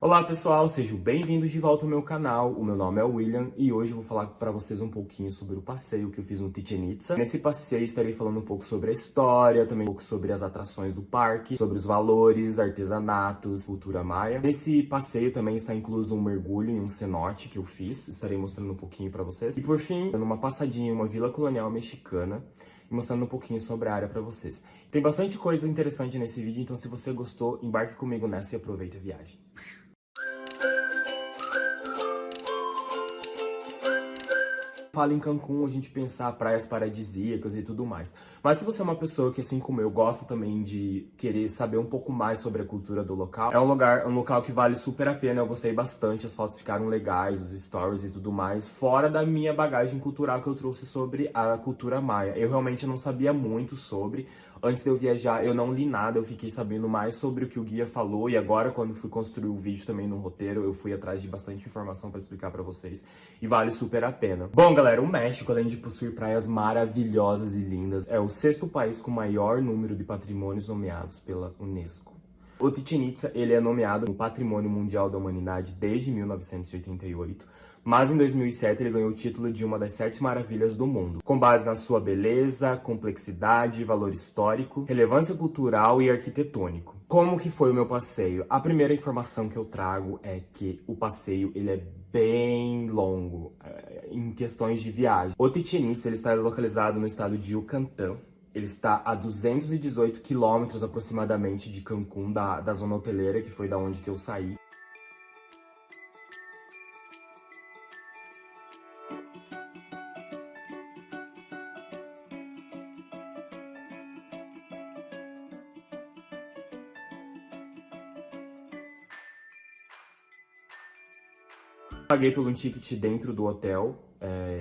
Olá pessoal, sejam bem-vindos de volta ao meu canal. O meu nome é William e hoje eu vou falar para vocês um pouquinho sobre o passeio que eu fiz no Chichén Itzá. Nesse passeio estarei falando um pouco sobre a história, também um pouco sobre as atrações do parque, sobre os valores, artesanatos, cultura maia. Nesse passeio também está incluso um mergulho em um cenote que eu fiz, estarei mostrando um pouquinho para vocês. E por fim, dando uma passadinha em uma vila colonial mexicana e mostrando um pouquinho sobre a área para vocês. Tem bastante coisa interessante nesse vídeo, então se você gostou, embarque comigo nessa e aproveite a viagem. Fala em Cancún, a gente pensar praias paradisíacas e tudo mais. Mas se você é uma pessoa que, assim como eu, gosta também de querer saber um pouco mais sobre a cultura do local, é um local que vale super a pena. Eu gostei bastante, as fotos ficaram legais, os stories e tudo mais, fora da minha bagagem cultural que eu trouxe sobre a cultura maia. Eu realmente não sabia muito sobre. Antes de eu viajar, eu não li nada, eu fiquei sabendo mais sobre o que o guia falou, e agora, quando fui construir o vídeo também no roteiro, eu fui atrás de bastante informação para explicar para vocês, e vale super a pena. Bom, galera, o México, além de possuir praias maravilhosas e lindas, é o sexto país com maior número de patrimônios nomeados pela Unesco. O Chichén Itzá, ele é nomeado no Patrimônio Mundial da Humanidade desde 1988, mas em 2007 ele ganhou o título de uma das 7 maravilhas do mundo, com base na sua beleza, complexidade, valor histórico, relevância cultural e arquitetônico. Como que foi o meu passeio? A primeira informação que eu trago é que o passeio ele é bem longo em questões de viagem. O Chichén Itzá ele está localizado no estado de Yucatán. Ele está a 218 quilômetros aproximadamente de Cancún, da zona hoteleira, que foi da onde que eu saí. Paguei por um ticket dentro do hotel,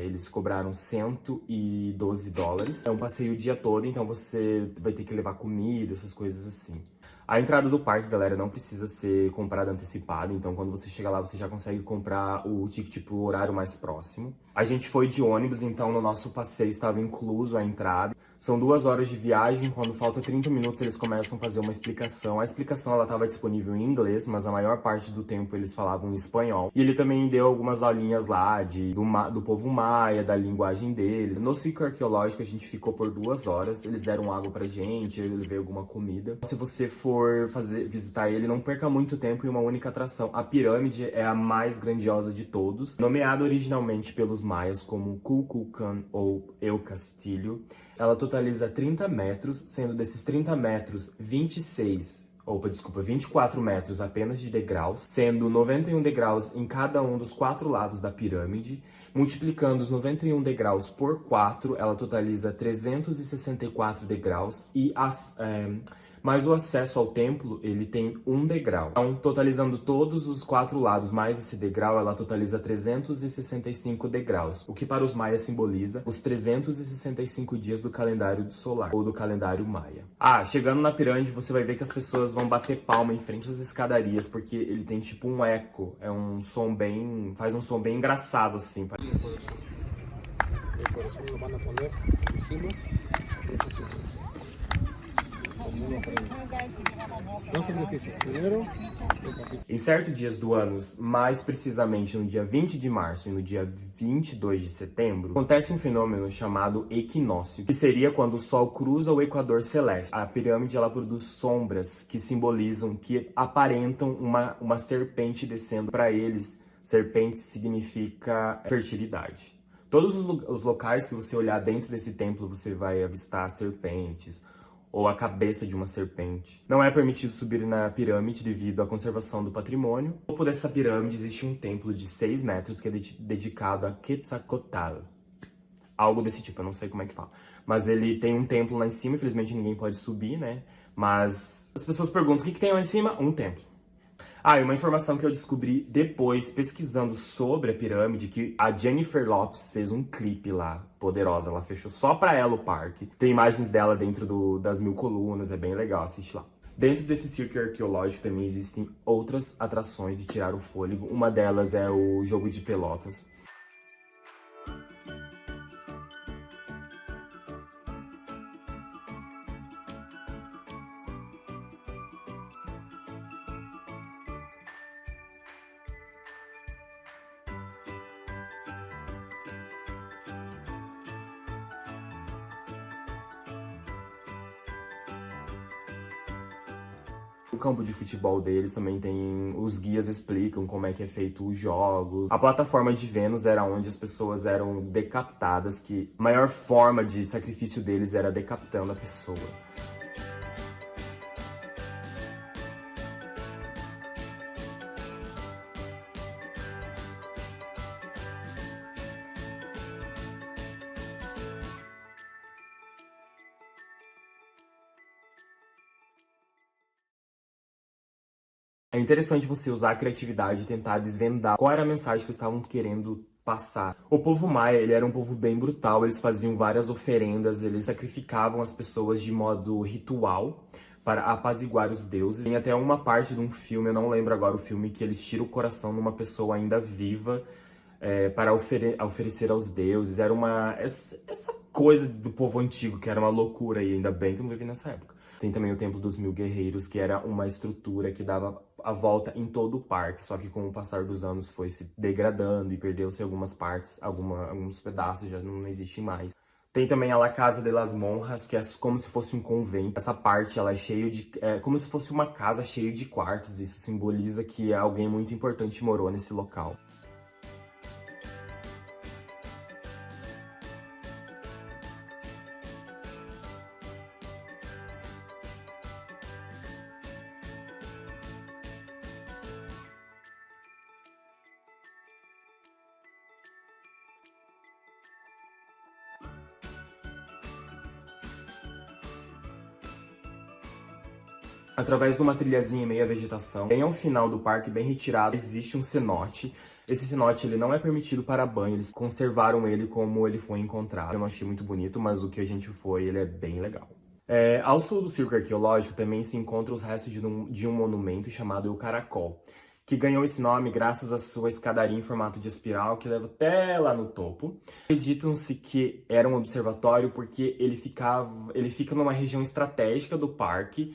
eles cobraram $112. É um passeio o dia todo, então você vai ter que levar comida, essas coisas assim. A entrada do parque, galera, não precisa ser comprada antecipada, então quando você chega lá, você já consegue comprar o ticket pro horário mais próximo. A gente foi de ônibus, então no nosso passeio estava incluso a entrada. São 2 horas de viagem, quando falta 30 minutos eles começam a fazer uma explicação. A explicação ela estava disponível em inglês, mas a maior parte do tempo eles falavam em espanhol. E ele também deu algumas aulinhas lá do povo maia, da linguagem dele. No sítio arqueológico a gente ficou por 2 horas, eles deram água pra gente, eu levei alguma comida. Se você for visitar ele, não perca muito tempo em uma única atração. A pirâmide é a mais grandiosa de todos, nomeada originalmente pelos maias como Kukulcán ou El Castillo. Ela totaliza 30 metros, sendo desses 30 metros, 24 metros apenas de degraus, sendo 91 degraus em cada um dos 4 lados da pirâmide. Multiplicando os 91 degraus por 4, ela totaliza 364 degraus mas o acesso ao templo, ele tem 1 degrau. Então, totalizando todos os 4 lados mais esse degrau, ela totaliza 365 degraus, o que para os maias simboliza os 365 dias do calendário solar, ou do calendário maia. Chegando na pirâmide, você vai ver que as pessoas vão bater palma em frente às escadarias, porque ele tem tipo um eco, faz um som bem engraçado assim. Em certos dias do ano, mais precisamente no dia 20 de março e no dia 22 de setembro, acontece um fenômeno chamado equinócio, que seria quando o Sol cruza o equador celeste. A pirâmide ela produz sombras que simbolizam, que aparentam uma serpente descendo. Para eles, serpente significa fertilidade. Todos os locais que você olhar dentro desse templo, você vai avistar serpentes, ou a cabeça de uma serpente. Não é permitido subir na pirâmide devido à conservação do patrimônio. No topo dessa pirâmide existe um templo de 6 metros que é dedicado a Quetzalcóatl. Algo desse tipo, eu não sei como é que fala. Mas ele tem um templo lá em cima, infelizmente ninguém pode subir, né? Mas as pessoas perguntam, o que tem lá em cima? Um templo. E uma informação que eu descobri depois, pesquisando sobre a pirâmide, que a Jennifer Lopez fez um clipe lá, poderosa, ela fechou só pra ela o parque. Tem imagens dela dentro das 1000 colunas, é bem legal, assiste lá. Dentro desse circo arqueológico também existem outras atrações de tirar o fôlego, uma delas é o jogo de pelotas. O campo de futebol deles também tem... Os guias explicam como é que é feito os jogos. A plataforma de Vênus era onde as pessoas eram decapitadas, que a maior forma de sacrifício deles era decapitando a pessoa. É interessante você usar a criatividade e tentar desvendar qual era a mensagem que eles estavam querendo passar. O povo maia, ele era um povo bem brutal, eles faziam várias oferendas, eles sacrificavam as pessoas de modo ritual para apaziguar os deuses. Tem até uma parte de um filme, eu não lembro agora o filme, que eles tiram o coração de uma pessoa ainda viva para oferecer aos deuses. Era essa coisa do povo antigo, que era uma loucura, e ainda bem que eu não vivi nessa época. Tem também o Templo dos Mil Guerreiros, que era uma estrutura que dava a volta em todo o parque, só que com o passar dos anos foi se degradando e perdeu-se algumas partes, alguns pedaços já não existem mais. Tem também a La Casa de las Monjas, que é como se fosse um convento. Essa parte, ela é cheia de... É como se fosse uma casa cheia de quartos. Isso simboliza que alguém muito importante morou nesse local. Através de uma trilhazinha em meio à vegetação, bem ao final do parque, bem retirado, existe um cenote. Esse cenote, ele não é permitido para banho, eles conservaram ele como ele foi encontrado. Eu não achei muito bonito, mas o que a gente foi, ele é bem legal. Ao sul do Circo Arqueológico também se encontram os restos de um monumento chamado o Caracol, que ganhou esse nome graças à sua escadaria em formato de espiral que leva até lá no topo. Acreditam-se que era um observatório porque ele fica numa região estratégica do parque,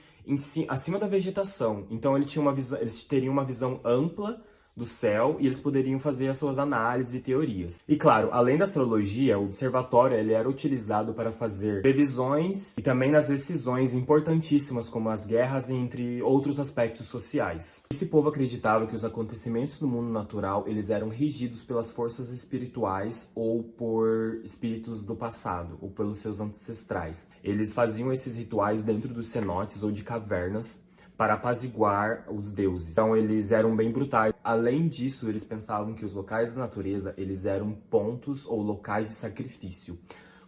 acima da vegetação. Então eles teriam uma visão ampla do céu e eles poderiam fazer as suas análises e teorias. E claro, além da astrologia, o observatório ele era utilizado para fazer previsões e também nas decisões importantíssimas como as guerras entre outros aspectos sociais. Esse povo acreditava que os acontecimentos no mundo natural eles eram regidos pelas forças espirituais ou por espíritos do passado ou pelos seus ancestrais. Eles faziam esses rituais dentro dos cenotes ou de cavernas para apaziguar os deuses. Então eles eram bem brutais. Além disso, eles pensavam que os locais da natureza, eles eram pontos ou locais de sacrifício.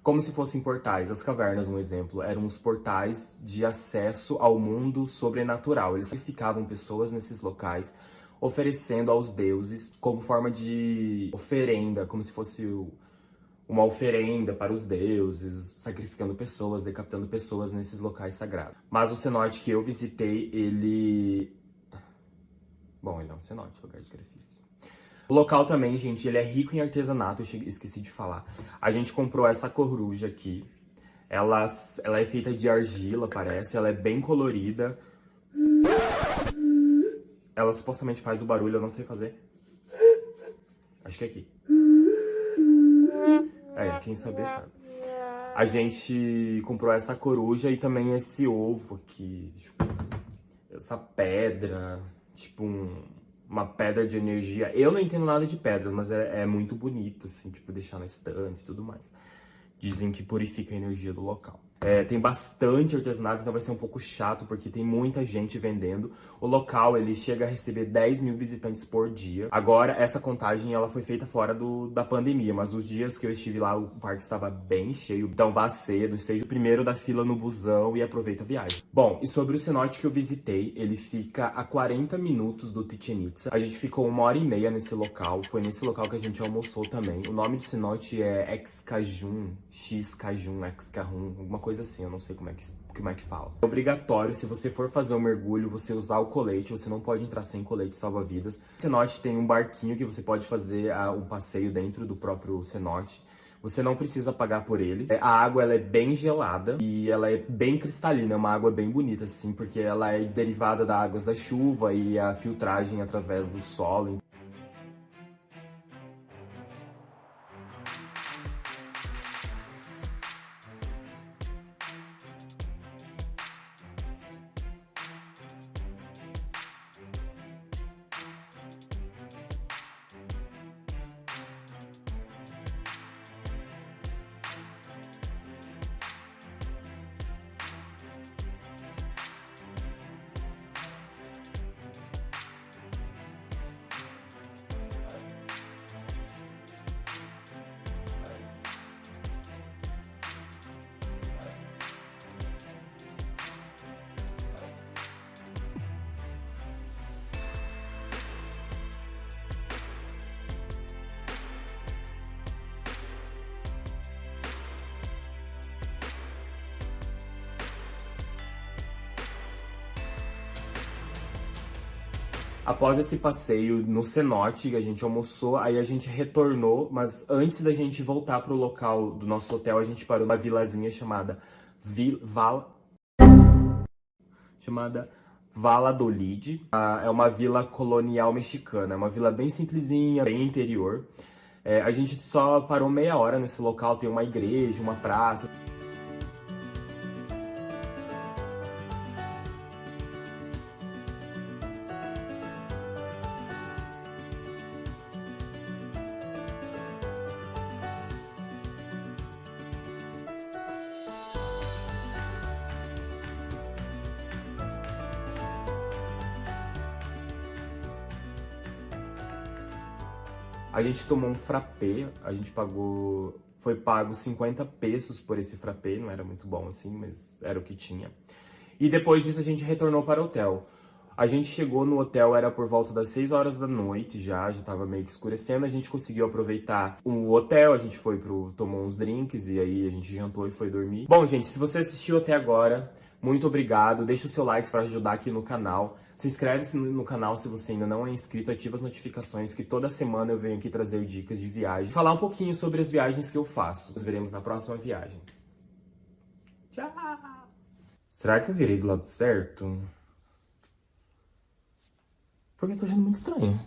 Como se fossem portais. As cavernas, um exemplo, eram os portais de acesso ao mundo sobrenatural. Eles sacrificavam pessoas nesses locais, oferecendo aos deuses como forma de oferenda, como se fosse uma oferenda para os deuses, sacrificando pessoas, decapitando pessoas nesses locais sagrados. Mas o cenote que eu visitei, ele... Bom, ele é um cenote, lugar de sacrifício. O local também, gente, ele é rico em artesanato, esqueci de falar. A gente comprou essa coruja aqui. Ela é feita de argila, parece. Ela é bem colorida. Ela supostamente faz o barulho, eu não sei fazer. Acho que é aqui. Quem saber sabe. A gente comprou essa coruja e também esse ovo aqui. Essa pedra. Tipo uma pedra de energia. Eu não entendo nada de pedras, mas é muito bonito, assim, tipo, deixar na estante e tudo mais. Dizem que purifica a energia do local. Tem bastante artesanato, então vai ser um pouco chato, porque tem muita gente vendendo. O local, ele chega a receber 10 mil visitantes por dia. Agora, essa contagem, ela foi feita fora da pandemia, mas os dias que eu estive lá, o parque estava bem cheio. Então vá cedo, esteja o primeiro da fila no busão e aproveita a viagem. Bom, e sobre o cenote que eu visitei, ele fica a 40 minutos do Chichén Itzá. A gente ficou 1h30 nesse local, foi nesse local que a gente almoçou também. O nome do cenote é Xcajun, Xcajun, alguma coisa assim, eu não sei como é que fala. É obrigatório, se você for fazer um mergulho, você usar o colete, você não pode entrar sem colete salva-vidas. O cenote tem um barquinho que você pode fazer um passeio dentro do próprio cenote. Você não precisa pagar por ele. A água, ela é bem gelada e ela é bem cristalina, é uma água bem bonita, assim, porque ela é derivada das águas da chuva e a filtragem através do solo. Após esse passeio no cenote, a gente almoçou, aí a gente retornou, mas antes da gente voltar pro local do nosso hotel, a gente parou numa vilazinha chamada chamada Valladolid. É uma vila colonial mexicana, é uma vila bem simplesinha, bem interior. A gente só parou meia hora nesse local, tem uma igreja, uma praça. A gente tomou um frappé, a gente foi pago 50 pesos por esse frappé, não era muito bom assim, mas era o que tinha. E depois disso a gente retornou para o hotel. A gente chegou no hotel, era por volta das 6 horas da noite já tava meio que escurecendo, a gente conseguiu aproveitar o hotel, a gente tomou uns drinks e aí a gente jantou e foi dormir. Bom, gente, se você assistiu até agora, muito obrigado, deixa o seu like para ajudar aqui no canal. Se inscreve no canal se você ainda não é inscrito, ativa as notificações que toda semana eu venho aqui trazer dicas de viagem. Falar um pouquinho sobre as viagens que eu faço. Nos veremos na próxima viagem. Tchau! Será que eu virei do lado certo? Porque eu tô achando muito estranho.